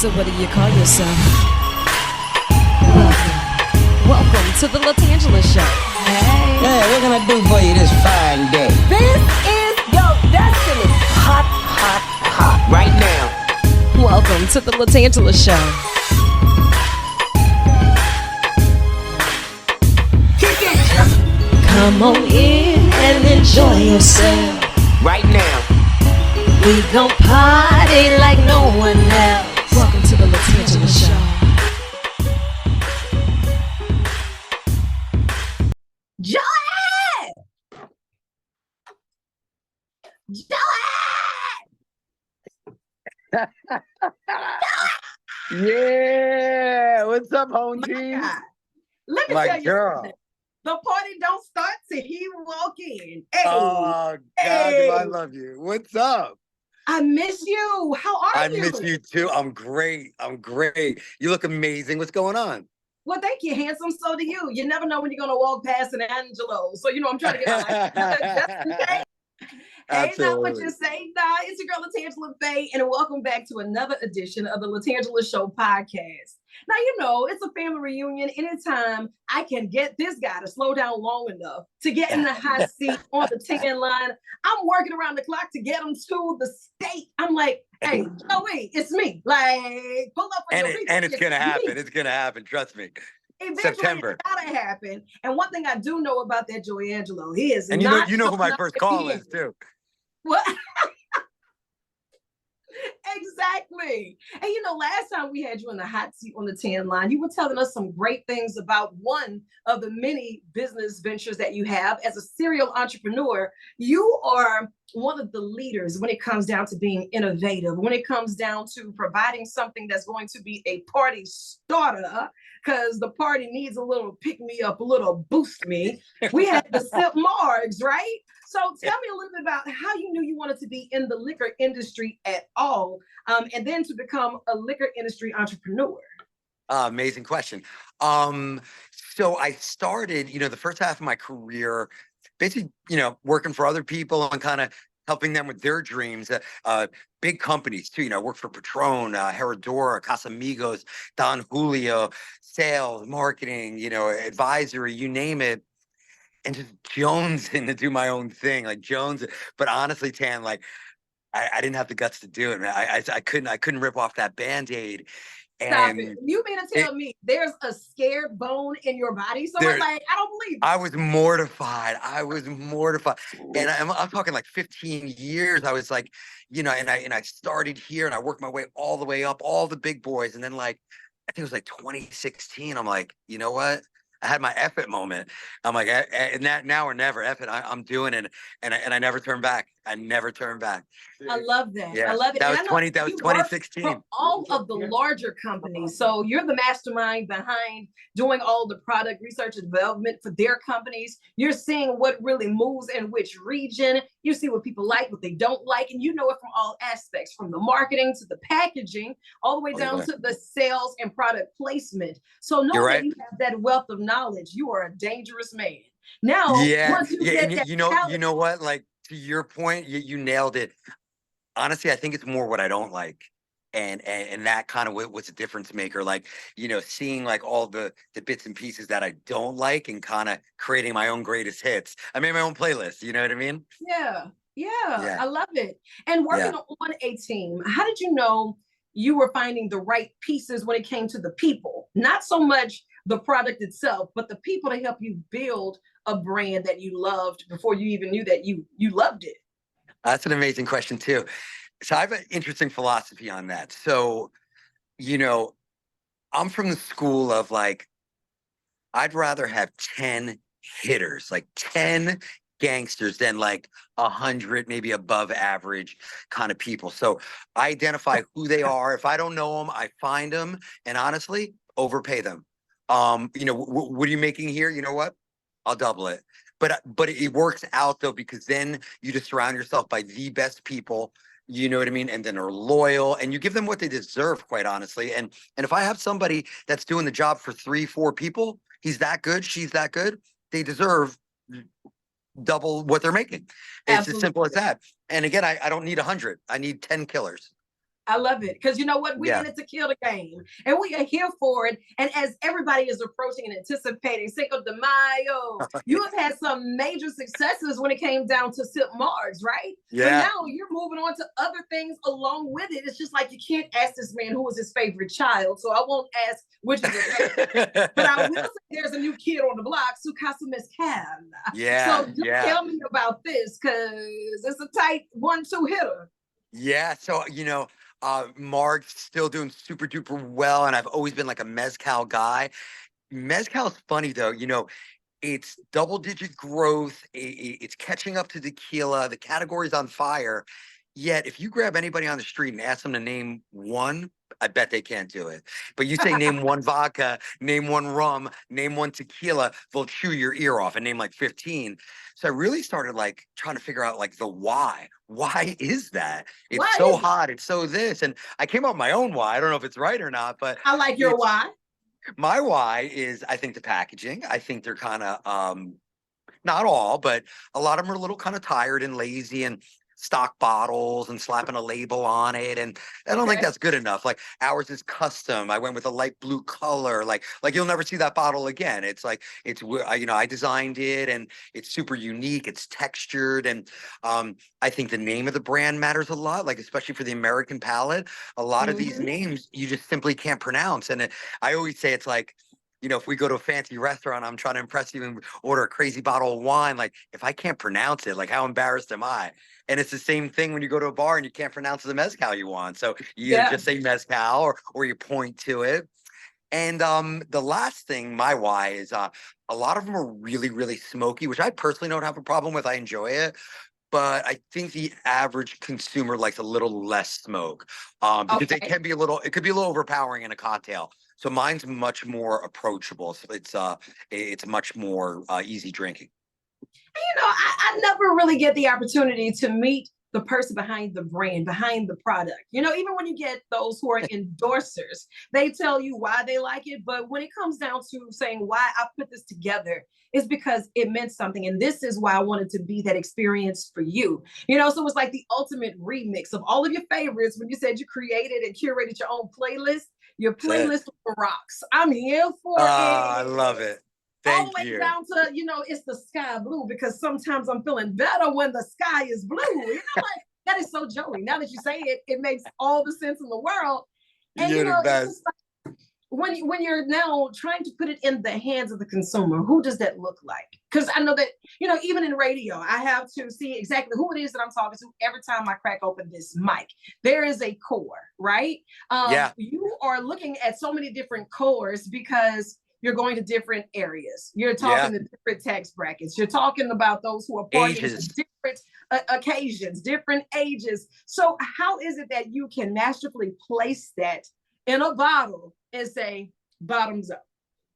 So what do you call yourself? Welcome to the LaTangela Show. Hey. Hey, what can I do for you this fine day? This is your destiny. Hot, hot, hot. Right now. Welcome to the LaTangela Show. Kick it. Come on in and enjoy yourself. Right now. We gon' party like no one else. Welcome to the LaTangela Show. Joey! Yeah, what's up, home team? God. Let me My tell you girl. something. The party don't start till he walk in. Hey, Oh, God, do I love you. What's up? I miss you. How are I you? miss you too. I'm great. You look amazing. What's going on? Well, thank you, handsome. So do you. You never know when you're gonna walk past an Angelo. So I'm trying to get my life just in case. Ain't not what you say. Nah, it's your girl LaTangela Fay, and welcome back to another edition of the LaTangela Show podcast. Now, it's a family reunion. Anytime I can get this guy to slow down long enough to get in the hot seat on the 10 line, I'm working around the clock to get him to the state. I'm like, hey, Joey, it's me. Like, pull up on your feet. And it's gonna happen. It's gonna happen. Trust me. Eventually, September. It's gotta happen. And one thing I do know about that Joey Angelo, he is And not. you know who my first call is too. What? Exactly. And last time we had you in the hot seat on the 10 line, you were telling us some great things about one of the many business ventures that you have as a serial entrepreneur. You are one of the leaders when it comes down to being innovative, when it comes down to providing something that's going to be a party starter, because the party needs a little pick me up, a little boost me. We had the Sip Margs, right? So tell me a little bit about how you knew you wanted to be in the liquor industry at all, and then to become a liquor industry entrepreneur. Amazing question. So I started, the first half of my career, basically, working for other people and kind of helping them with their dreams. Big companies too. I worked for Patron, Herradura, Casamigos, Don Julio, sales, marketing, advisory, you name it. And just jonesing to do my own thing, like Jones. But honestly, Tan, like I didn't have the guts to do it, man. I couldn't rip off that Band-Aid. Stop it. You mean to tell me there's a scared bone in your body? So I don't believe it. I was mortified. And I'm talking like 15 years. I was like, and I started here and I worked my way all the way up, all the big boys. And then I think it was like 2016. I'm like, you know what? I had my F it moment. I'm like, and that now or never. F it. I'm doing it, and I never turned back. I never turned back. I love that. Yeah, I love it. That and was 2016. For all of the larger companies, so you're the mastermind behind doing all the product research and development for their companies. You're seeing what really moves in which region. You see what people like, what they don't like, and you know it from all aspects, from the marketing to the packaging, all the way down to the sales and product placement. So knowing that you have that wealth of knowledge, you are a dangerous man. Now, once you get that you know what? Like, to your point, you nailed it. Honestly, I think it's more what I don't like. And that kind of was a difference maker. Like, seeing like all the bits and pieces that I don't like and kind of creating my own greatest hits. I made my own playlist. You know what I mean? Yeah. I love it. And working on a team, how did you know you were finding the right pieces when it came to the people? Not so much the product itself, but the people to help you build a brand that you loved before you even knew that you loved it. That's an amazing question too. So I have an interesting philosophy on that. So, I'm from the school of like, I'd rather have 10 hitters, like 10 gangsters than like 100, maybe above average kind of people. So I identify who they are. If I don't know them, I find them and honestly overpay them. What are you making here? You know what? I'll double it. But it works out though, because then you just surround yourself by the best people, you know what I mean? And then are loyal and you give them what they deserve, quite honestly. And if I have somebody that's doing the job for 3-4 people, he's that good, she's that good, they deserve double what they're making. It's as simple as that. And again, I don't need 100. I need 10 killers. I love it. Because you know what? We're Yeah. in it to kill the game. And we are here for it. And as everybody is approaching and anticipating Cinco de Mayo, you have had some major successes when it came down to Sip Mars, right? But Yeah. now you're moving on to other things along with it. It's just like you can't ask this man who was his favorite child. So I won't ask which is your favorite. But I will say there's a new kid on the block, Sukasa Mezcal. Yeah. So do Yeah. tell me about this, because it's a tight 1-2 hitter. Yeah. So, Mark's still doing super duper well. And I've always been like a Mezcal guy. Mezcal is funny though, it's double digit growth. It's catching up to tequila. The category's on fire. Yet, if you grab anybody on the street and ask them to name one, I bet they can't do it. But you say name one vodka, name one rum, name one tequila, they'll chew your ear off and name like 15. So I really started like trying to figure out like the why. Why is that? It's Why so is it? hot. It's so this. And I came up with my own why. I don't know if it's right or not, but I like your it's why. my why is I think the packaging. I think they're kind of not all, but a lot of them are a little kind of tired and lazy and stock bottles and slapping a label on it. And I don't think Okay. that's good enough. Like ours is custom. I went with a light blue color. Like you'll never see that bottle again. It's like I designed it and it's super unique. It's textured and I think the name of the brand matters a lot. Like especially for the American palate, a lot of these Mhm. names you just simply can't pronounce. And I always say it's like if we go to a fancy restaurant, I'm trying to impress you and order a crazy bottle of wine. Like, if I can't pronounce it, like, how embarrassed am I? And it's the same thing when you go to a bar and you can't pronounce the mezcal you want. So you either Yeah. just say mezcal or you point to it. And the last thing, my why is a lot of them are really, really smoky, which I personally don't have a problem with. I enjoy it. But I think the average consumer likes a little less smoke because they Okay. can be it could be a little overpowering in a cocktail. So mine's much more approachable. So it's much more easy drinking. I never really get the opportunity to meet the person behind the brand, behind the product. Even when you get those who are endorsers, they tell you why they like it. But when it comes down to saying why I put this together, it's because it meant something. And this is why I wanted to be that experience for you. So it was like the ultimate remix of all of your favorites. When you said you created and curated your own playlist, your That's it. playlist rocks. I'm here for I love it it. all the Thank way you. down to, it's the sky blue, because sometimes I'm feeling better when the sky is blue. Like that is so Joey. Now that you say it, it makes all the sense in the world. And You're the it's best. just like when you're now trying to put it in the hands of the consumer, who does that look like? Because I know that, even in radio, I have to see exactly who it is that I'm talking to every time I crack open this mic. There is a core, right? Yeah. You are looking at so many different cores because you're going to different areas. You're Yeah. talking to different tax brackets. You're talking about those who are partying Ages. for different occasions, different ages. So how is it that you can masterfully place that in a bottle and say bottoms up?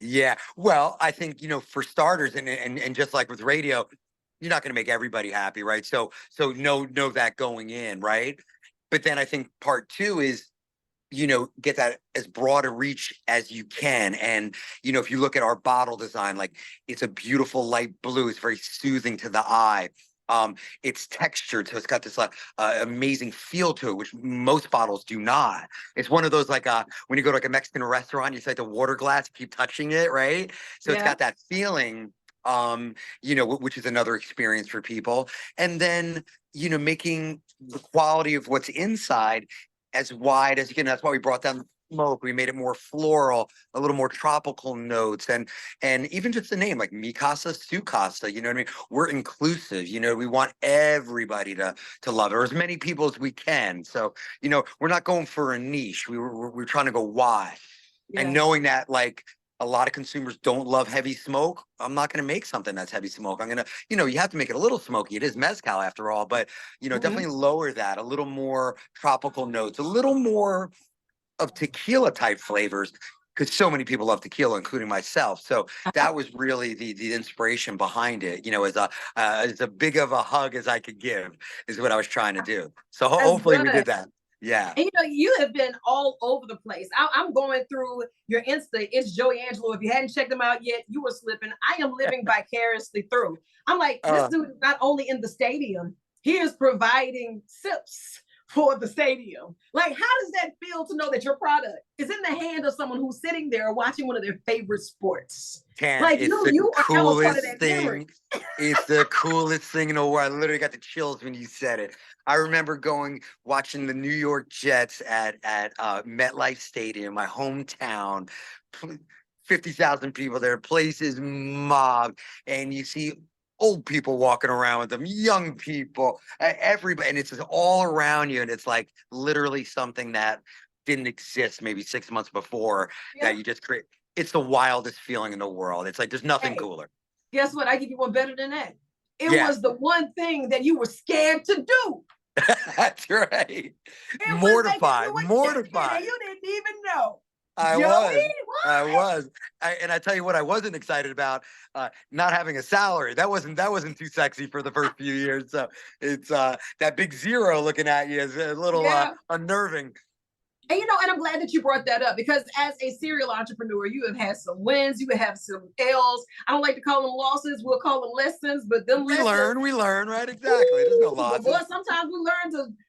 Yeah. Well, I think, for starters, and just like with radio, you're not going to make everybody happy, right? So know that going in, right? But then I think part two is get that as broad a reach as you can. And, if you look at our bottle design, like it's a beautiful light blue, it's very soothing to the eye. It's textured, so it's got this amazing feel to it, which most bottles do not. It's one of those like when you go to like a Mexican restaurant, you say the water glass, you keep touching it, right? So it's Yeah. got that feeling, which is another experience for people. And then, making the quality of what's inside as wide as you can. That's why we brought down the smoke. We made it more floral, a little more tropical notes, and even just the name like Mi Casa, Su Casa. You know what I mean? We're inclusive. We want everybody to love it, or as many people as we can. So we're not going for a niche. We're trying to go wide, and Yeah. knowing that like a lot of consumers don't love heavy smoke. I'm not going to make something that's heavy smoke. I'm going to, you have to make it a little smoky. It is mezcal after all, but, definitely lower that, a little more tropical notes, a little more of tequila type flavors, because so many people love tequila, including myself. So that was really the inspiration behind it, as a big of a hug as I could give is what I was trying to do. So That's hopefully we good. did that. Yeah. And you have been all over the place. I'm going through your Insta. It's Joey Angelo. If you hadn't checked them out yet, you were slipping. I am living vicariously through. I'm like, this dude is not only in the stadium, he is providing sips for the stadium. Like, how does that feel to know that your product is in the hand of someone who's sitting there watching one of their favorite sports? Like, It's the you are now a part of coolest that memory. thing. It's the coolest thing in the world. I literally got the chills when you said it. I remember watching the New York Jets at MetLife Stadium, my hometown. 50,000 people there. Place is mobbed, and you see old people walking around with them, young people, everybody, and it's just all around you. And it's like literally something that didn't exist maybe 6 months before Yeah. that you just create. It's the wildest feeling in the world. It's like there's nothing cooler. Guess what? I give you one better than that. It Yeah. was the one thing that you were scared to do. That's right. It Mortified. was Mortified. and you didn't even know. I Joey, was. what? I was. And I tell you what, I wasn't excited about not having a salary. That wasn't too sexy for the first few years. So it's that big zero looking at you is a little unnerving. And and I'm glad that you brought that up, because as a serial entrepreneur, you have had some wins, you have some L's. I don't like to call them losses, we'll call them lessons, but them we lessons, learn, right? Exactly. There's no losses. Well, sometimes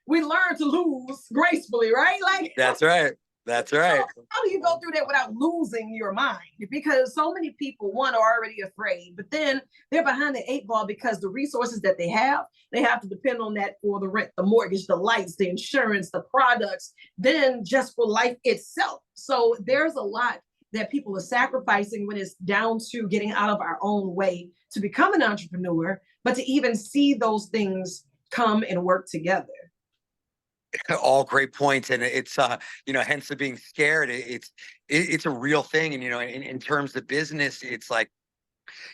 we learn to lose gracefully, right? Like, that's right. That's right. So how do you go through that without losing your mind? Because so many people, one, are already afraid, but then they're behind the eight ball because the resources that they have to depend on that for the rent, the mortgage, the lights, the insurance, the products, then just for life itself. So there's a lot that people are sacrificing when it's down to getting out of our own way to become an entrepreneur, but to even see those things come and work together. All great points, and it's hence the being scared. It's a real thing, and in terms of business, it's like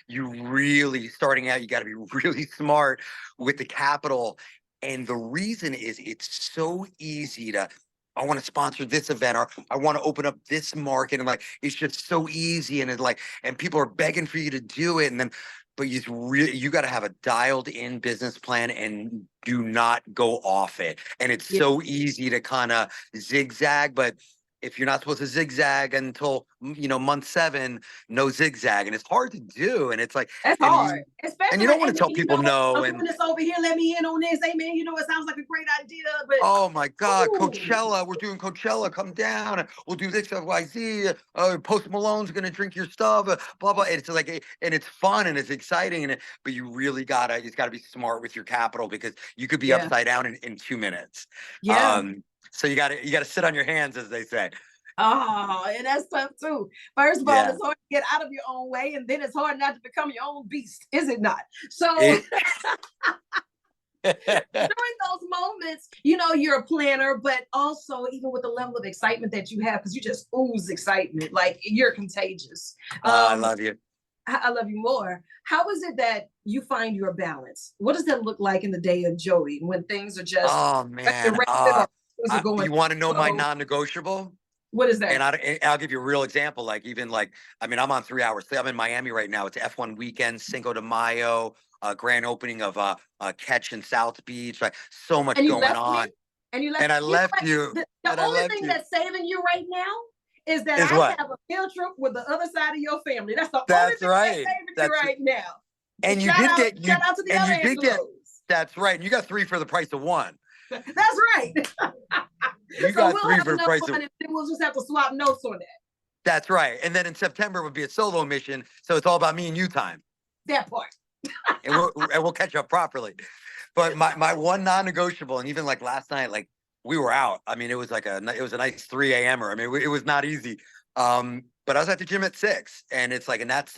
you really starting out. You got to be really smart with the capital, and the reason is it's so easy to. I want to sponsor this event, or I want to open up this market, and like it's just so easy, and and people are begging for you to do it, and then. But you got to have a dialed in business plan and do not go off it. And it's so easy to kind of zigzag, but if you're not supposed to zigzag until month 7, no zigzag, and it's hard to do. And it's like that's hard, especially. And you don't want to tell people no. I'm doing this over here. Let me in on this. Hey man, it sounds like a great idea, but oh my God, Coachella, we're doing Coachella. Come down. We'll do this XYZ. Post Malone's gonna drink your stuff. Blah blah. It's like, and it's fun and it's exciting, but you really gotta be smart with your capital, because you could be upside down in 2 minutes. Yeah. So you gotta sit on your hands, as they say. Oh, and that's tough too. First of all, it's hard to get out of your own way, and then it's hard not to become your own beast, is it not? So during those moments, you're a planner, but also even with the level of excitement that you have, because you just ooze excitement, like you're contagious. I love you. I love you more. How is it that you find your balance? What does that look like in the day of Joey when things are just man. You want to know my non-negotiable? What is that? And I'll give you a real example. I'm on 3 hours. I'm in Miami right now. It's F1 weekend, Cinco de Mayo, grand opening of Catch in South Beach. Like so much going on. And I left you. The only thing that's saving you right now is that I have a field trip with the other side of your family. That's the only thing that's saving you right now. And shout out to the other Angelos. That's right. And you got 3 for the price of 1. That's right. You got 3 for the price of 1. We'll just have to swap notes on that. That's right. And then in September would be a solo mission, so it's all about me and you time. That part. and we'll catch up properly. But my one non-negotiable, and even like last night, like we were out. I mean, it was a nice 3 a.m.er. I mean, it was not easy. But I was at the gym at 6, and it's like, and that's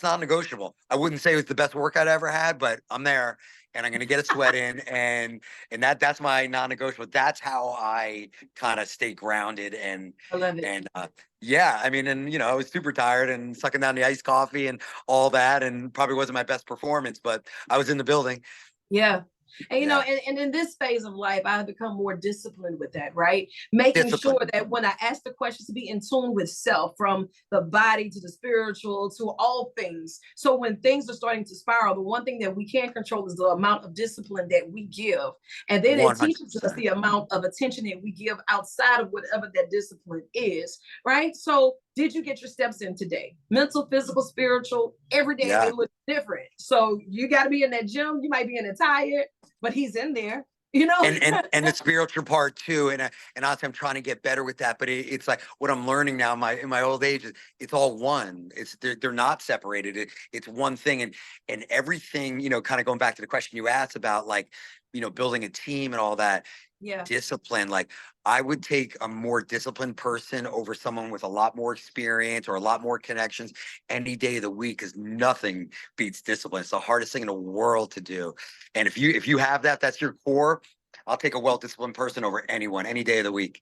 non-negotiable. I wouldn't say it was the best workout I ever had, but I'm there, and I'm gonna get a sweat in, and that's my non-negotiable. That's how I kind of stay grounded. And I love it. And I mean, and I was super tired and sucking down the iced coffee and all that, and probably wasn't my best performance, but I was in the building. Yeah. And and in this phase of life, I have become more disciplined with that, right? Making sure that when I ask the questions, to be in tune with self, from the body to the spiritual to all things. So when things are starting to spiral, the one thing that we can't control is the amount of discipline that we give. And then 100%. It teaches us the amount of attention that we give outside of whatever that discipline is, right? So did you get your steps in today? Mental, physical, spiritual, every day they look different. So you got to be in that gym. You might be in a tired, but he's in there. You know, and the spiritual part too. And honestly, I'm trying to get better with that. But it's like what I'm learning now in my old age is it's all one. They're not separated. It's one thing. And everything, you know, kind of going back to the question you asked about, like, you know, building a team and all that. yeah. Discipline. Like, I would take a more disciplined person over someone with a lot more experience or a lot more connections any day of the week, because nothing beats discipline. It's the hardest thing in the world to do. And if you have that, that's your core. I'll take a well-disciplined person over anyone any day of the week.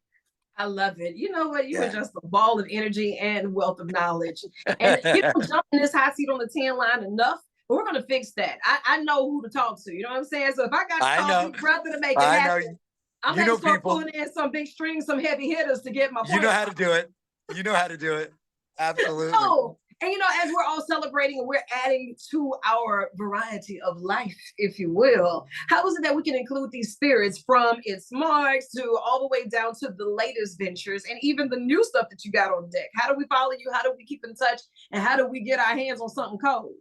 I love it. You know what? You are Yeah. just a ball of energy and wealth of knowledge. And you don't jump in this hot seat on the 10 line enough, but we're going to fix that. I know who to talk to. You know what I'm saying? So if I got to I talk know. to brother to make it I know. happen, I'm You going to know start people. pulling in some big strings, some heavy hitters to get my point. You know how to do it. You know how to do it. Absolutely. Oh, and you know, as we're all celebrating and we're adding to our variety of life, if you will, how is it that we can include these spirits from its marks to all the way down to the latest ventures and even the new stuff that you got on deck? How do we follow you? How do we keep in touch? And how do we get our hands on something cold?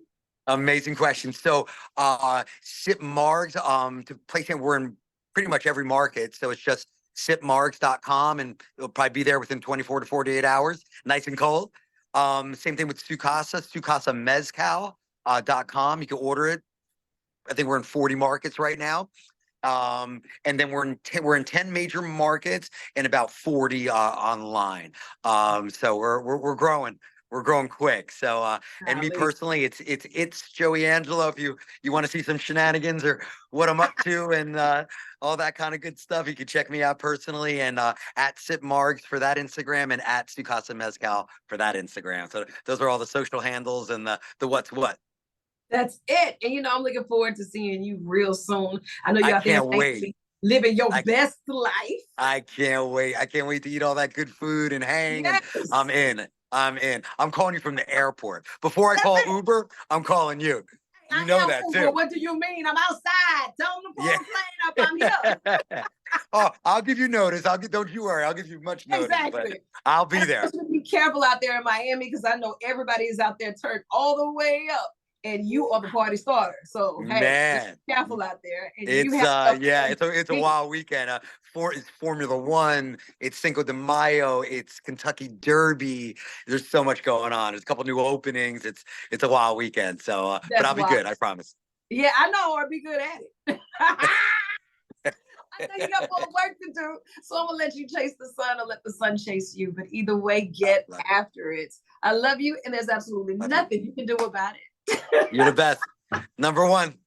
Amazing question. So Sip Margs, to place it, we're in pretty much every market. So it's just sipmargs.com, and it'll probably be there within 24 to 48 hours, nice and cold. Same thing with Sukasa Mezcal.com. You can order it. I think we're in 40 markets right now. And then we're in 10 major markets and about 40 online. So we're growing. We're growing quick. So and me personally, it's Joey Angelo. If you want to see some shenanigans or what I'm up to and all that kind of good stuff, you can check me out personally, and at Sip Margs for that Instagram, and at Sukasa Mezcal for that Instagram. So those are all the social handles and the what's what. That's it. And you know, I'm looking forward to seeing you real soon. I know you're I out there can't wait. living your best life. I can't wait. I can't wait to eat all that good food and hang. Yes. And I'm in. I'm in. I'm calling you from the airport. Before I call Uber, I'm calling you. You know that Uber. too. What do you mean? I'm outside. Tell them to pull the plane up. I'm here. Oh, I'll give you notice. Don't you worry. I'll give you much notice. Exactly. I'll be there. Be careful out there in Miami, because I know everybody is out there turned all the way up. And you are the party starter. So hey, man, be careful out there. And it's you have it's a wild weekend. It's Formula One, it's Cinco de Mayo, it's Kentucky Derby. There's so much going on. There's a couple new openings. It's a wild weekend. So but I'll be good, I promise. Yeah, I know, I'll be good at it. I know you got more work to do, so I'm gonna let you chase the sun or let the sun chase you. But either way, get after it. I love you, and there's absolutely nothing you can do about it. You're the best. Number one.